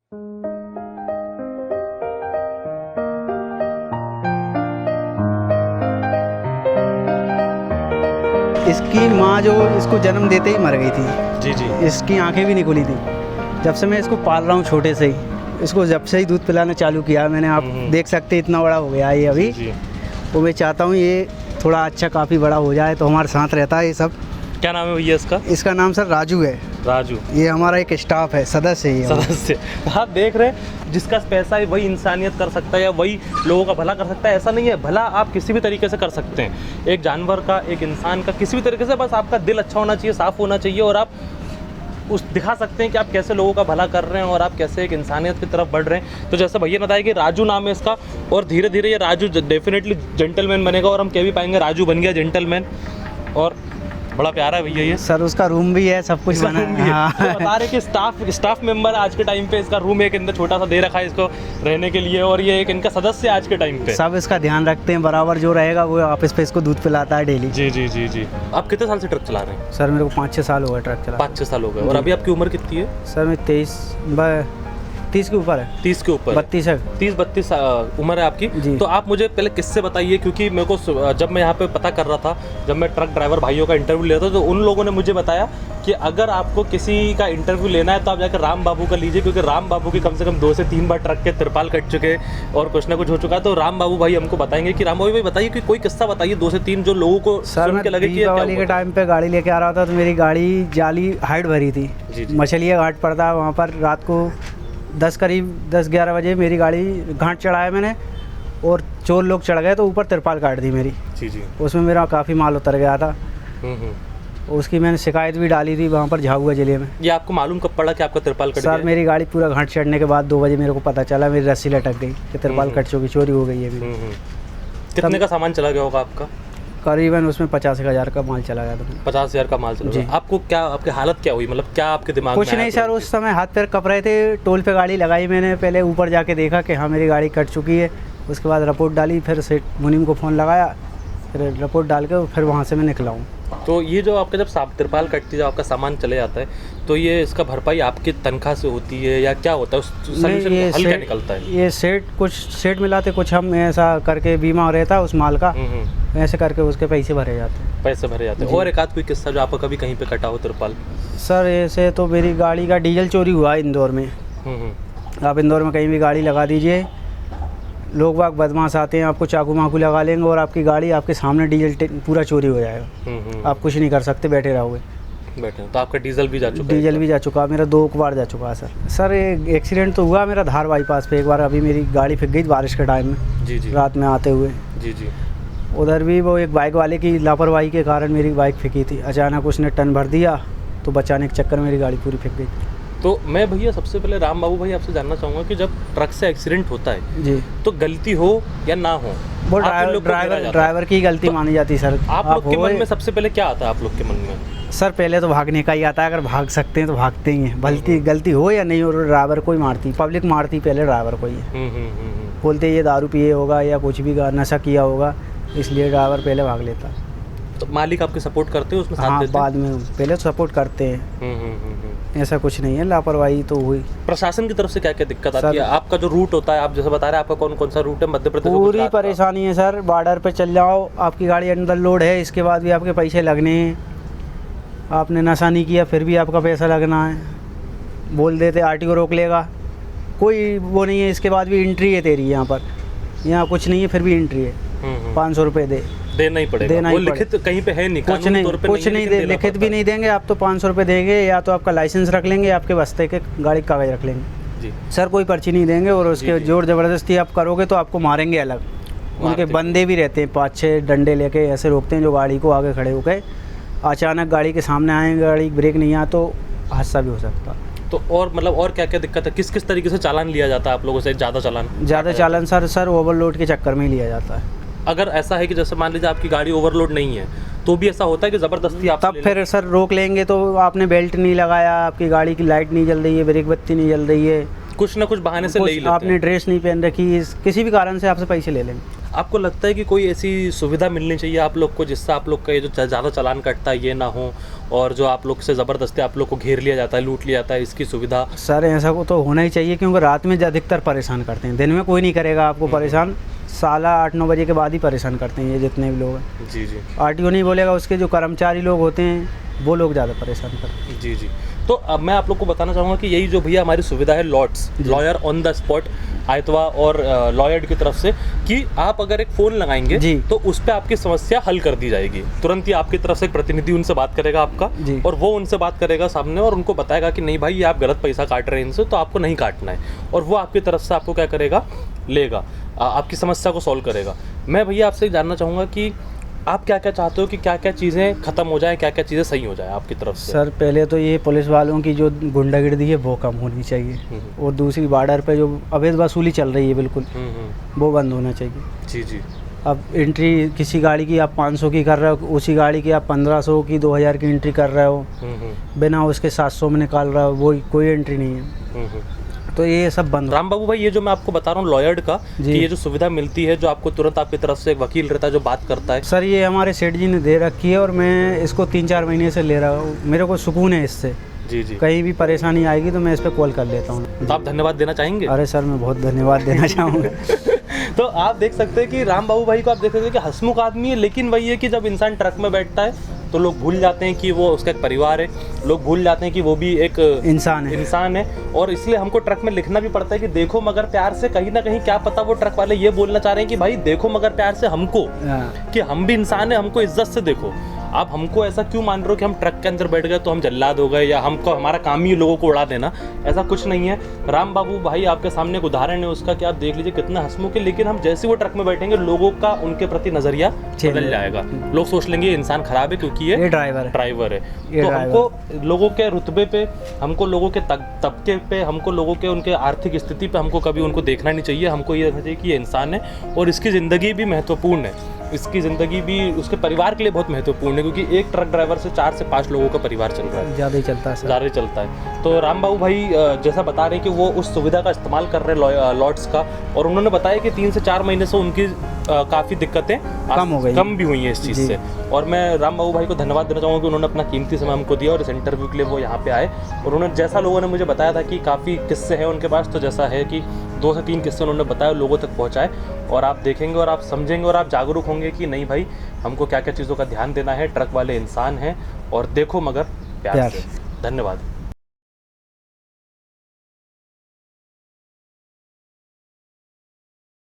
इसकी माँ जो इसको जन्म देते ही मर गई थी। जी जी। इसकी आंखें भी नहीं खुली थी। जब से मैं इसको पाल रहा हूँ छोटे से ही, इसको जब से ही दूध पिलाना चालू किया मैंने, आप देख सकते हैं इतना बड़ा हो गया है ये अभी। जी। तो मैं चाहता हूँ ये थोड़ा अच्छा काफ़ी बड़ा हो जाए तो हमारे साथ रहता है ये सब। क्या नाम है भैया इसका? इसका नाम सर राजू है। राजू। ये हमारा एक स्टाफ है, सदस्य है ये। सदस्य। आप देख रहे हैं, जिसका पैसा है वही इंसानियत कर सकता है या वही लोगों का भला कर सकता है, ऐसा नहीं है। भला आप किसी भी तरीके से कर सकते हैं, एक जानवर का, एक इंसान का, किसी भी तरीके से। बस आपका दिल अच्छा होना चाहिए, साफ़ होना चाहिए, और आप उस दिखा सकते हैं कि आप कैसे लोगों का भला कर रहे हैं और आप कैसे एक इंसानियत की तरफ बढ़ रहे हैं। तो जैसे भैया ने बताया कि राजू नाम है इसका, और धीरे धीरे ये राजू डेफिनेटली जेंटलमैन बनेगा, और हम कह भी पाएंगे राजू बन गया जेंटलमैन। और बड़ा प्यारा है भैया ये। सर उसका रूम भी है, सब कुछ बना है। हाँ। तो बता रहे कि स्टाफ मेंबर आज के टाइम पे इसका रूम एक अंदर छोटा सा दे रखा है इसको रहने के लिए, और ये एक इनका सदस्य आज के टाइम पे। सब इसका ध्यान रखते हैं, बराबर जो रहेगा वो ऑफिस पे इसको दूध पिलाता है डेली। जी जी जी जी। आप कितने साल से ट्रक चला रहे हैं? सर मेरे को 5-6 साल हो गए ट्रक चला। 5-6 साल हो गए। और अभी आपकी उम्र कितनी है? सर मैं 30 के ऊपर है। 30 के ऊपर? 32 है। 30-32 उम्र है आपकी। तो आप मुझे पहले किससे बताइए, क्योंकि मेरे को जब मैं यहाँ पे पता कर रहा था, जब मैं ट्रक ड्राइवर भाइयों का इंटरव्यू लेता था, तो उन लोगों ने मुझे बताया कि अगर आपको किसी का इंटरव्यू लेना है तो आप जाकर राम बाबू का लीजिए, क्योंकि राम बाबू की कम से कम 2 से 3 बार ट्रक के तिरपाल कट चुके और कुछ ना कुछ हो चुका है। तो राम बाबू भाई हमको बताएंगे कि राम बाबू भाई बताइए कि कोई किस्सा बताइए 2 से 3 जो लोगों को सुन के लगे कि दीपावली के टाइम पे गाड़ी लेके आ रहा था, तो मेरी गाड़ी जाली हाइट भरी थी। मछलिया घाट पड़ता है वहाँ पर, रात को 10-11 बजे मेरी गाड़ी घाट चढ़ाया मैंने, और चोर लोग चढ़ गए तो ऊपर तिरपाल काट दी मेरी। जी जी। उसमें मेरा काफ़ी माल उतर गया था। उसकी मैंने शिकायत भी डाली थी वहाँ पर झाबुआ जिले में। ये आपको मालूम कब पड़ा कि आपका तिरपाल कट गया? सर मेरी गाड़ी पूरा घाट चढ़ने के बाद 2 बजे मेरे को पता चला, मेरी रस्सी लटक गई कि तिरपाल कट चुकी, चोरी हो गई है मेरी। कितने का सामान चला गया होगा आपका? करीबन उसमें 50,000 का माल चला गया था। 50,000 का माल चला गया। आपको क्या, आपकी हालत क्या हुई, मतलब क्या आपके दिमाग में? कुछ नहीं सर, उस समय हाथ पैर कप रहे थे। टोल पे गाड़ी लगाई मैंने, पहले ऊपर जाके देखा कि हाँ मेरी गाड़ी कट चुकी है। उसके बाद रिपोर्ट डाली, फिर सेठ मुनीम को फ़ोन लगाया, फिर रिपोर्ट डाल के फिर वहाँ से मैं निकला हूँ। तो ये जो आपका जब तिरपाल कटती है, आपका सामान चले जाता है, तो ये इसका भरपाई आपकी तनख्वाह से होती है या क्या होता है? उस सॉल्यूशन का हल क्या निकलता है? ये कुछ सेठ मिलाते, कुछ हम ऐसा करके बीमा रहता है उस माल का, ऐसे करके उसके पैसे भरे जाते हैं। पैसे भरे जाते हैं। और एक आध कोई किस्सा जो आपका कभी कहीं पे कटा हो तिरपाल? सर ऐसे तो मेरी गाड़ी का डीजल चोरी हुआ है इंदौर में। आप इंदौर में कहीं भी गाड़ी लगा दीजिए, लोग बाग बदमाश आते हैं, आपको चाकू माकू लगा लेंगे और आपकी गाड़ी आपके सामने डीजल पूरा चोरी हो जाएगा। आप कुछ नहीं कर सकते, बैठे रहोगे। तो आपका डीजल भी जा चुका है? डीजल भी जा चुका, मेरा 2 बार जा चुका है सर। एक एक्सीडेंट तो हुआ मेरा धार बाईपास पे एक बार। अभी मेरी गाड़ी फिक गई बारिश के टाइम में। जी जी। रात में आते हुए। जी जी। उधर भी वो एक बाइक वाले की लापरवाही के कारण मेरी बाइक फिकी थी। अचानक उसने टर्न भर दिया तो बचाने के चक्कर में मेरी गाड़ी पूरी फिक गई। तो मैं भैया सबसे पहले राम बाबू भाई आपसे जानना चाहूँगा कि जब ट्रक से एक्सीडेंट होता है जी, तो गलती हो या ना हो, वो ड्राइवर की गलती मानी जाती है सर। आप लोग के मन में सबसे पहले क्या आता है आप लोग के मन में? सर पहले तो भागने का ही आता है, अगर भाग सकते हैं तो भागते ही हैं। गलती हो या नहीं हो, ड्राइवर को ही मारती, पब्लिक मारती पहले ड्राइवर को ही। बोलते ये दारू पिए होगा या कुछ भी नशा किया होगा, इसलिए ड्राइवर पहले भाग लेता। तो मालिक आपके सपोर्ट करते हो उसमें? हाँ, बाद में पहले तो सपोर्ट करते हैं। ऐसा कुछ नहीं है, लापरवाही तो हुई। प्रशासन की तरफ से क्या क्या दिक्कत आती है? आपका जो रूट होता है, आप जैसे बता रहे हैं, आपका कौन कौन सा रूट है मध्य प्रदेश? पूरी परेशानी है सर। बॉर्डर पे चल जाओ, आपकी गाड़ी अंदर लोड है, इसके बाद भी आपके पैसे लगने हैं। आपने नशा नहीं किया फिर भी आपका पैसा लगना है। बोल देते आरटीओ रोक लेगा, कोई वो नहीं है। इसके बाद भी एंट्री है तेरी यहाँ पर, यहाँ कुछ नहीं है फिर भी एंट्री है। 500 रुपये देना ही पड़ेगा। वो लिखित कहीं पे है नहीं, कुछ नहीं लिखित भी नहीं देंगे। आप तो 500 रुपये देंगे, या तो आपका लाइसेंस रख लेंगे, आपके बस्ते के गाड़ी का कागज रख लेंगे जी। सर कोई पर्ची नहीं देंगे, और उसके जोर ज़बरदस्ती आप करोगे तो आपको मारेंगे अलग। उनके बंदे भी रहते हैं 5-6 डंडे लेके, ऐसे रोकते हैं जो गाड़ी को आगे खड़े होकर अचानक गाड़ी के सामने आएंगे, गाड़ी ब्रेक नहीं आया तो हादसा भी हो सकता। तो और मतलब और क्या क्या दिक्कत है? किस किस तरीके से चालान लिया जाता है आप लोगों से? ज़्यादा चालान सर ओवरलोड के चक्कर में ही लिया जाता है। अगर ऐसा है कि जैसे मान लीजिए आपकी गाड़ी ओवरलोड नहीं है, तो भी ऐसा होता है कि ज़बरदस्ती आप तब फिर सर रोक लेंगे। तो आपने बेल्ट नहीं लगाया, आपकी गाड़ी की लाइट नहीं जल रही है, ब्रेक बत्ती नहीं जल रही है, कुछ ना कुछ बहाने से ले ही लेते हैं। आपने ड्रेस नहीं पहन रखी, किसी भी कारण से आपसे पैसे ले लेंगे। आपको लगता है कि कोई ऐसी सुविधा मिलनी चाहिए आप लोग को जिससे आप लोग का ये जो ज़्यादा चालान कटता है ये ना हो, और जो आप लोग से ज़बरदस्ती आप लोग को घेर लिया जाता है, लूट लिया जाता है, इसकी सुविधा? सर ऐसा को तो होना ही चाहिए, क्योंकि रात में अधिकतर परेशान करते हैं, दिन में कोई नहीं करेगा आपको परेशान, 8:30-9 बजे के बाद ही परेशान करते हैं ये जितने भी लोग हैं। जी जी। आरटीओ नहीं बोलेगा, उसके जो कर्मचारी लोग होते हैं वो लोग ज़्यादा परेशान करते हैं। जी जी। तो अब मैं आप लोग को बताना चाहूँगा कि यही जो भैया हमारी सुविधा है lots, lawyer on the spot, आयतवा और लॉयर्ड की तरफ से, कि आप अगर एक फ़ोन लगाएंगे तो उस पर आपकी समस्या हल कर दी जाएगी। तुरंत ही आपकी तरफ से एक प्रतिनिधि उनसे बात करेगा आपका, और वो उनसे बात करेगा सामने और उनको बताएगा कि नहीं भाई ये आप गलत पैसा काट रहे हैं इनसे, तो आपको नहीं काटना है, और वो आपकी तरफ से आपको क्या करेगा, लेगा, आपकी समस्या को सॉल्व करेगा। मैं भैया आपसे जानना चाहूँगा कि आप क्या क्या चाहते हो कि क्या क्या चीज़ें ख़त्म हो जाएं, क्या क्या चीज़ें सही हो जाएं आपकी तरफ से? सर पहले तो ये पुलिस वालों की जो गुंडागर्दी है वो कम होनी चाहिए, और दूसरी बॉर्डर पे जो अवैध वसूली चल रही है बिल्कुल वो बंद होना चाहिए। जी जी। अब एंट्री किसी गाड़ी की आप 500 की कर रहे हो, उसी गाड़ी की आप 1500 की 2000 की एंट्री कर रहे हो, बिना उसके 700 में निकाल रहा हो, वो कोई एंट्री नहीं है, तो ये सब बंद। राम बाबू भाई, ये जो मैं आपको बता रहा हूँ लॉयर्ड का, कि ये जो सुविधा मिलती है, जो आपको तुरंत आपकी तरफ से एक वकील रहता है जो बात करता है, सर ये हमारे सेठ जी ने दे रखी है, और मैं इसको 3-4 महीने से ले रहा हूँ, मेरे को सुकून है इससे। जी जी। कहीं भी परेशानी आएगी तो मैं इस पर कॉल कर लेता हूँ। तो आप धन्यवाद देना चाहेंगे? अरे सर मैं बहुत धन्यवाद देना चाहूँगा। तो आप देख सकते हैं कि राम बाबू भाई को आप देख सकते हैं कि हंसमुख आदमी है, लेकिन वही है कि जब इंसान ट्रक में बैठता है तो लोग भूल जाते हैं कि वो उसका एक परिवार है, लोग भूल जाते हैं कि वो भी एक इंसान है। और इसलिए हमको ट्रक में लिखना भी पड़ता है कि देखो मगर प्यार से, कहीं ना कहीं क्या पता वो ट्रक वाले ये बोलना चाह रहे हैं कि भाई देखो मगर प्यार से हमको, कि हम भी इंसान है, हमको इज्जत से देखो। आप हमको ऐसा क्यों मान रहे हो कि हम ट्रक के अंदर बैठ गए तो हम जल्लाद हो गए, या हमको हमारा काम ही लोगों को उड़ा देना? ऐसा कुछ नहीं है। राम बाबू भाई आपके सामने एक उदाहरण है उसका, कि आप देख लीजिए कितना हंसमुख है, लेकिन हम जैसे वो ट्रक में बैठेंगे लोगों का उनके प्रति नजरिया बदल जाएगा। लोग सोच लेंगे ये इंसान खराब है क्योंकि ये ड्राइवर है। तो हमको लोगों के रुतबे पे, हमको लोगों के तबके पे, हमको लोगों के उनके आर्थिक स्थिति पे हमको कभी उनको देखना नहीं चाहिए। हमको ये देखना चाहिए कि ये इंसान है और इसकी ज़िंदगी भी महत्वपूर्ण है, इसकी ज़िंदगी भी उसके परिवार के लिए बहुत महत्वपूर्ण है, क्योंकि एक ट्रक ड्राइवर से 4 से 5 लोगों का परिवार चल रहा है, ज़्यादा ही चलता है। तो राम बाबू भाई जैसा बता रहे हैं कि वो उस सुविधा का इस्तेमाल कर रहे हैं लॉट्स का, और उन्होंने बताया कि 3 से 4 महीने से उन्की काफ़ी दिक्कतें कम भी हुई हैं इस चीज़ से। और मैं राम बाबू भाई को धन्यवाद देना चाहूँगा कि उन्होंने अपना कीमती समय हमको दिया और इस इंटरव्यू के लिए वो यहाँ पे आए। और उन्होंने, जैसा लोगों ने मुझे बताया था कि काफ़ी किस्से हैं उनके पास, तो जैसा है कि 2 से 3 किस्से उन्होंने बताया, लोगों तक पहुँचाए, और आप देखेंगे और आप समझेंगे और आप जागरूक होंगे कि नहीं भाई हमको क्या क्या चीज़ों का ध्यान देना है, ट्रक वाले इंसान हैं, और देखो मगर प्यार से। धन्यवाद।